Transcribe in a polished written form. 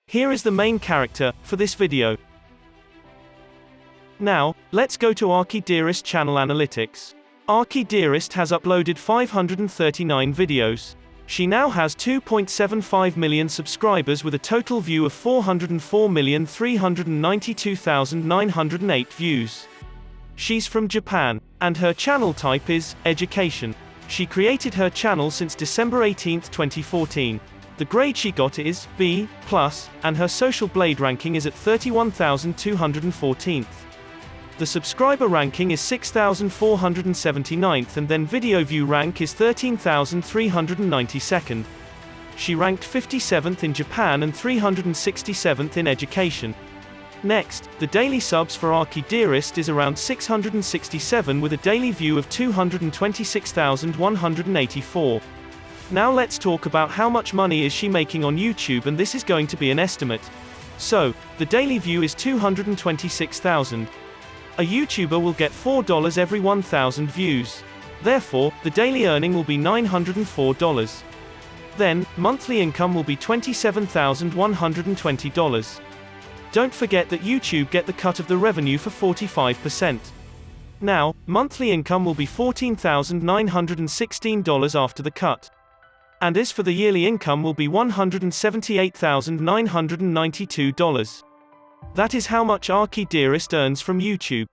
Here is the main character for this video. Now, let's go to akidearest channel analytics. akidearest has uploaded 539 videos. She now has 2.75 million subscribers with a total view of 404,392,908 views. She's from Japan, and her channel type is education. She created her channel since December 18, 2014. The grade she got is B+, and her social blade ranking is at 31,214th. The subscriber ranking is 6,479th, and then video view rank is 13,392nd. She ranked 57th in Japan and 367th in education. Next, the daily subs for akidearest is around 667 with a daily view of 226,184. Now let's talk about how much money is she making on YouTube, and this is going to be an estimate. So, the daily view is 226,000. A YouTuber will get $4 every 1,000 views. Therefore, the daily earning will be $904. Then, monthly income will be $27,120. Don't forget that YouTube get the cut of the revenue for 45%. Now, monthly income will be $14,916 after the cut. And as for the yearly income will be $178,992. That is how much akidearest earns from YouTube.